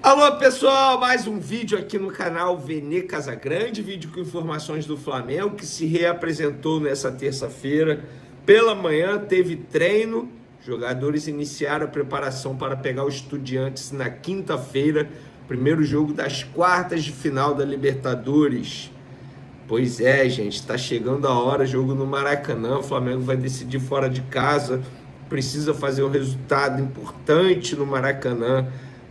Alô pessoal, mais um vídeo aqui no canal Vene Casagrande, vídeo com informações do Flamengo que se reapresentou nessa terça-feira. Pela manhã teve treino, jogadores iniciaram a preparação para pegar o Estudiantes na quinta-feira, primeiro jogo das quartas de final da Libertadores. Pois é, gente, está chegando a hora, jogo no Maracanã, o Flamengo vai decidir fora de casa, precisa fazer um resultado importante no Maracanã,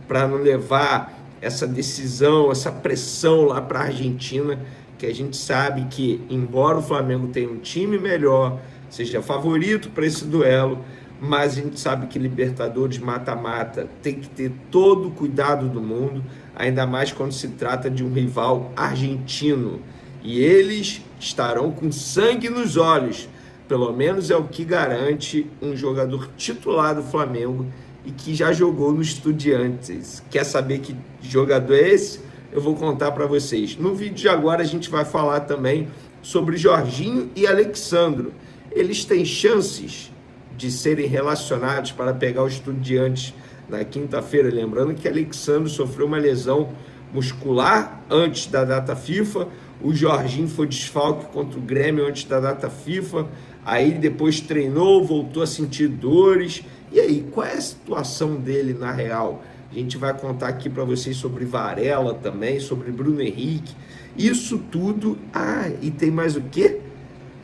para não levar essa decisão, essa pressão lá para a Argentina, que a gente sabe que, embora o Flamengo tenha um time melhor, seja favorito para esse duelo, mas a gente sabe que Libertadores mata-mata tem que ter todo o cuidado do mundo, ainda mais quando se trata de um rival argentino. E eles estarão com sangue nos olhos, pelo menos é o que garante um jogador titular do Flamengo, e que já jogou no Estudiantes. Quer saber que jogador é esse? Eu vou contar para vocês. No vídeo de agora a gente vai falar também sobre Jorginho e Alexandro. Eles têm chances de serem relacionados para pegar o Estudiantes na quinta-feira. Lembrando que Alexandro sofreu uma lesão muscular antes da data FIFA. O Jorginho foi desfalque contra o Grêmio antes da data FIFA. Aí depois treinou, voltou a sentir dores. E aí, qual é a situação dele na real? A gente vai contar aqui para vocês sobre Varela também, sobre Bruno Henrique. Isso tudo. E tem mais o quê?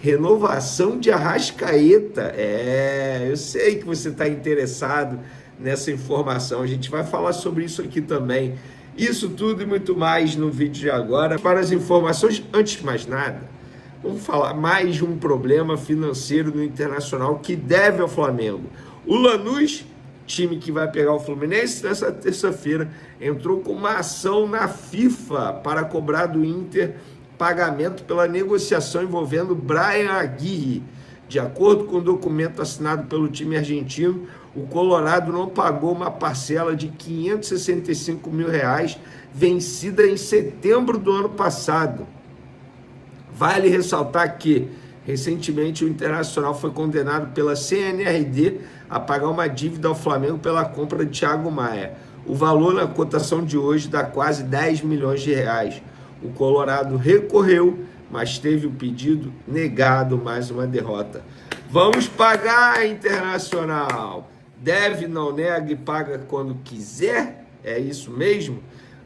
Renovação de Arrascaeta. Eu sei que você está interessado nessa informação. A gente vai falar sobre isso aqui também. Isso tudo e muito mais no vídeo de agora. Para as informações, antes de mais nada, vamos falar mais de um problema financeiro no Internacional que deve ao Flamengo. O Lanús, time que vai pegar o Fluminense nessa terça-feira, entrou com uma ação na FIFA para cobrar do Inter pagamento pela negociação envolvendo Bryan Aguirre. De acordo com o documento assinado pelo time argentino, o Colorado não pagou uma parcela de R$565 mil vencida em setembro do ano passado. Vale ressaltar que, recentemente, o Internacional foi condenado pela CNRD a pagar uma dívida ao Flamengo pela compra de Thiago Maia. O valor na cotação de hoje dá quase R$10 milhões. O Colorado recorreu, mas teve o pedido negado, mais uma derrota. Vamos pagar, Internacional! Deve, não nega e paga quando quiser? É isso mesmo?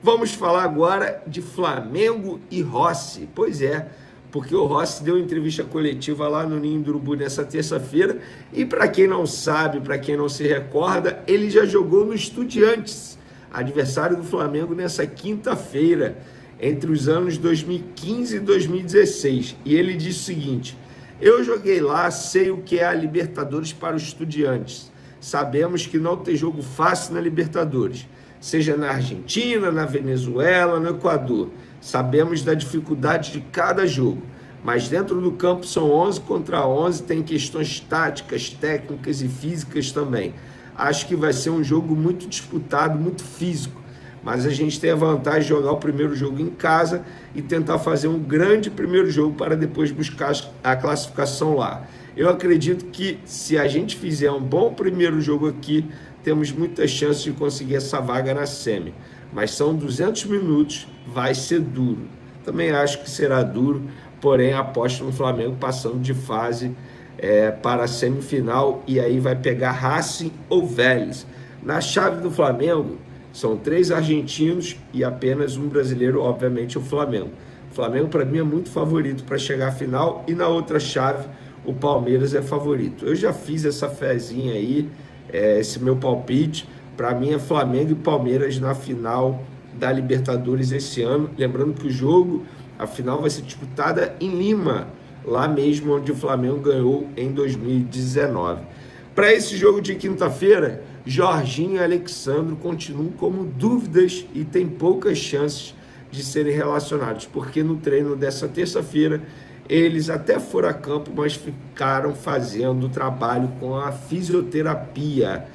Vamos falar agora de Flamengo e Rossi. Pois é, porque o Rossi deu entrevista coletiva lá no Ninho do Urubu nessa terça-feira, e para quem não sabe, para quem não se recorda, ele já jogou no Estudiantes, adversário do Flamengo nessa quinta-feira, entre os anos 2015 e 2016, e ele disse o seguinte: eu joguei lá, sei o que é a Libertadores para os Estudiantes, sabemos que não tem jogo fácil na Libertadores, seja na Argentina, na Venezuela, no Equador. Sabemos da dificuldade de cada jogo, mas dentro do campo são 11 contra 11, tem questões táticas, técnicas e físicas também. Acho que vai ser um jogo muito disputado, muito físico, mas a gente tem a vantagem de jogar o primeiro jogo em casa e tentar fazer um grande primeiro jogo para depois buscar a classificação lá. Eu acredito que se a gente fizer um bom primeiro jogo aqui, temos muitas chances de conseguir essa vaga na semi. Mas são 200 minutos, vai ser duro. Também acho que será duro, porém aposto no Flamengo passando de fase para a semifinal, e aí vai pegar Racing ou Vélez. Na chave do Flamengo, são 3 argentinos e apenas um brasileiro, obviamente o Flamengo. O Flamengo, para mim, é muito favorito para chegar à final, e na outra chave, o Palmeiras é favorito. Eu já fiz essa fezinha aí, esse meu palpite. Para mim é Flamengo e Palmeiras na final da Libertadores esse ano. Lembrando que a final vai ser disputada em Lima, lá mesmo onde o Flamengo ganhou em 2019. Para esse jogo de quinta-feira, Jorginho e Alexandro continuam como dúvidas e têm poucas chances de serem relacionados, porque no treino dessa terça-feira eles até foram a campo, mas ficaram fazendo trabalho com a fisioterapia.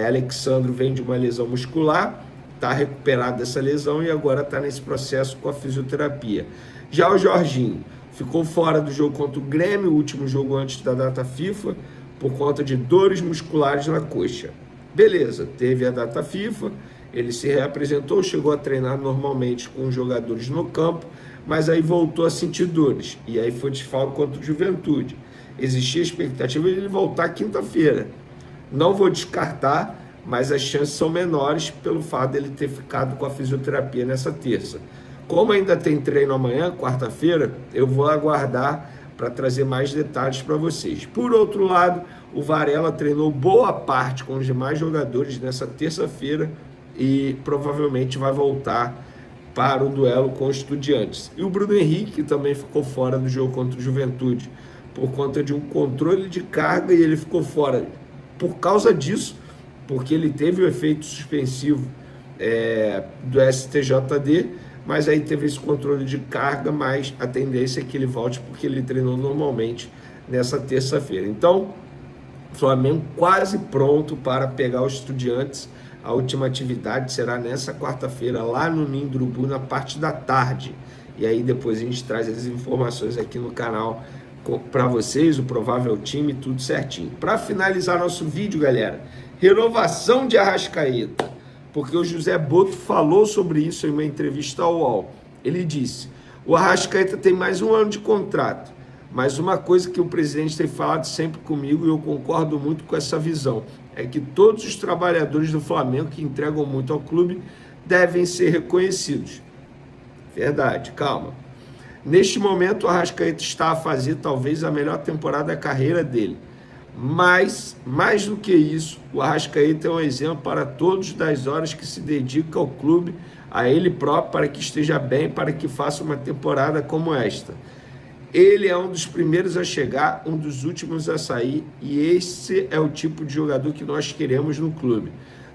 Alexandro vem de uma lesão muscular, está recuperado dessa lesão e agora está nesse processo com a fisioterapia. Já o Jorginho ficou fora do jogo contra o Grêmio, o último jogo antes da data FIFA, por conta de dores musculares na coxa. Beleza, teve a data FIFA, Ele se reapresentou, chegou a treinar normalmente com os jogadores no campo, mas aí voltou a sentir dores. E aí foi desfalque contra o Juventude. Existia a expectativa de ele voltar quinta-feira. Não vou descartar, mas as chances são menores pelo fato dele ter ficado com a fisioterapia nessa terça. Como ainda tem treino amanhã, quarta-feira, eu vou aguardar para trazer mais detalhes para vocês. Por outro lado, o Varela treinou boa parte com os demais jogadores nessa terça-feira e provavelmente vai voltar para o duelo com os Estudiantes. E o Bruno Henrique também ficou fora do jogo contra o Juventude por conta de um controle de carga, e ele ficou fora por causa disso, porque ele teve o efeito suspensivo do STJD, mas aí teve esse controle de carga, mas a tendência é que ele volte porque ele treinou normalmente nessa terça-feira. Então, o Flamengo quase pronto para pegar os Estudiantes. A última atividade será nessa quarta-feira, lá no Ninho do Urubu, na parte da tarde. E aí depois a gente traz as informações aqui no canal para vocês, o provável time, tudo certinho. Para finalizar nosso vídeo, galera, renovação de Arrascaeta, porque o José Boto falou sobre isso em uma entrevista ao UOL. Ele disse: o Arrascaeta tem mais um ano de contrato, mas uma coisa que o presidente tem falado sempre comigo, e eu concordo muito com essa visão, é que todos os trabalhadores do Flamengo que entregam muito ao clube devem ser reconhecidos. Verdade, calma. Neste momento, o Arrascaeta está a fazer talvez a melhor temporada da carreira dele. Mas, mais do que isso, o Arrascaeta é um exemplo para todos das horas que se dedica ao clube, a ele próprio, para que esteja bem, para que faça uma temporada como esta. Ele é um dos primeiros a chegar, um dos últimos a sair, e esse é o tipo de jogador que nós queremos no clube.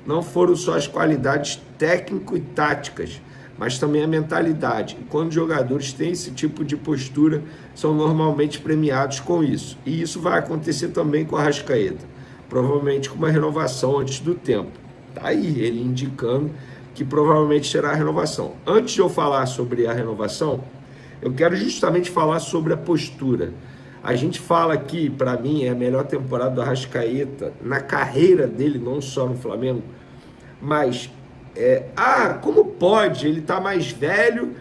Não foram só as qualidades técnico e táticas, mas também a mentalidade. E quando os jogadores têm esse tipo de postura, são normalmente premiados com isso. E isso vai acontecer também com o Arrascaeta, provavelmente com uma renovação antes do tempo. Tá aí ele indicando que provavelmente será a renovação. Antes de eu falar sobre a renovação, eu quero justamente falar sobre a postura. A gente fala aqui, para mim, é a melhor temporada do Arrascaeta na carreira dele, não só no Flamengo, mas como pode? Ele tá mais velho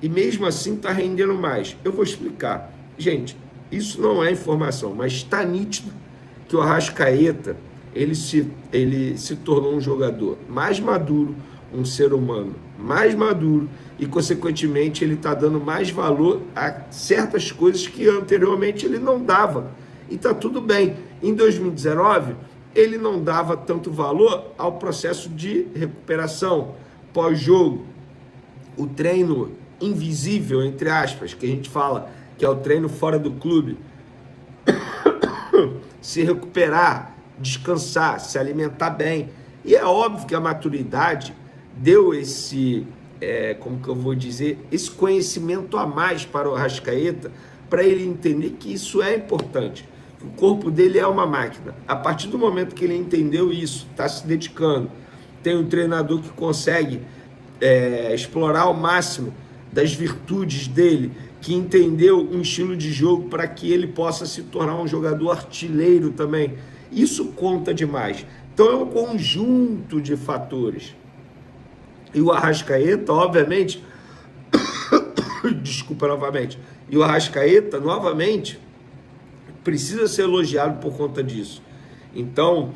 e mesmo assim tá rendendo mais. Eu vou explicar. Gente, isso não é informação, mas está nítido que o Arrascaeta ele se tornou um jogador mais maduro, um ser humano mais maduro, e consequentemente ele está dando mais valor a certas coisas que anteriormente ele não dava. E tá tudo bem. Em 2019, ele não dava tanto valor ao processo de recuperação pós-jogo, o treino invisível, entre aspas, que a gente fala que é o treino fora do clube, se recuperar, descansar, se alimentar bem. E é óbvio que a maturidade deu esse, como que eu vou dizer, esse conhecimento a mais para o Arrascaeta, para ele entender que isso é importante. O corpo dele é uma máquina. A partir do momento que ele entendeu isso, está se dedicando, tem um treinador que consegue explorar ao máximo das virtudes dele, que entendeu um estilo de jogo para que ele possa se tornar um jogador artilheiro também. Isso conta demais. Então é um conjunto de fatores. E o Arrascaeta, obviamente, desculpa novamente, e o Arrascaeta, novamente, precisa ser elogiado por conta disso. Então,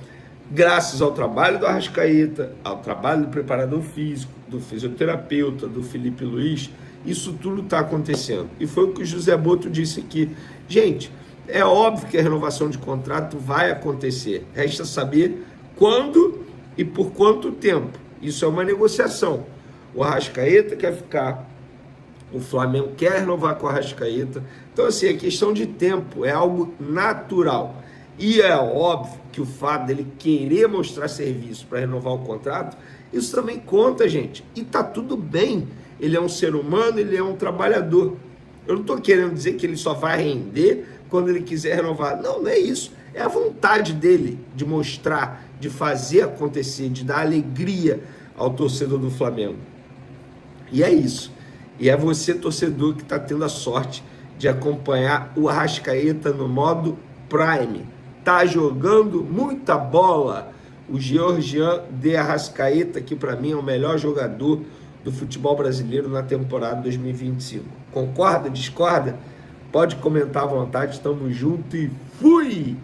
graças ao trabalho do Arrascaeta, ao trabalho do preparador físico, do fisioterapeuta, do Felipe Luiz, isso tudo está acontecendo. E foi o que o José Boto disse aqui. Gente, é óbvio que a renovação de contrato vai acontecer. Resta saber quando e por quanto tempo. Isso é uma negociação. O Arrascaeta quer ficar, o Flamengo quer renovar com o Arrascaeta. Então, assim, a questão de tempo é algo natural. E é óbvio que o fato dele querer mostrar serviço para renovar o contrato, isso também conta, gente. E tá tudo bem. Ele é um ser humano, ele é um trabalhador. Eu não estou querendo dizer que ele só vai render quando ele quiser renovar. Não, não é isso. É a vontade dele de mostrar, de fazer acontecer, de dar alegria ao torcedor do Flamengo. E é isso. E é você, torcedor, que está tendo a sorte de acompanhar o Arrascaeta no modo Prime. Tá jogando muita bola. o Georgian de Arrascaeta, que para mim é o melhor jogador do futebol brasileiro na temporada 2025. Concorda? Discorda? Pode comentar à vontade, estamos juntos e fui!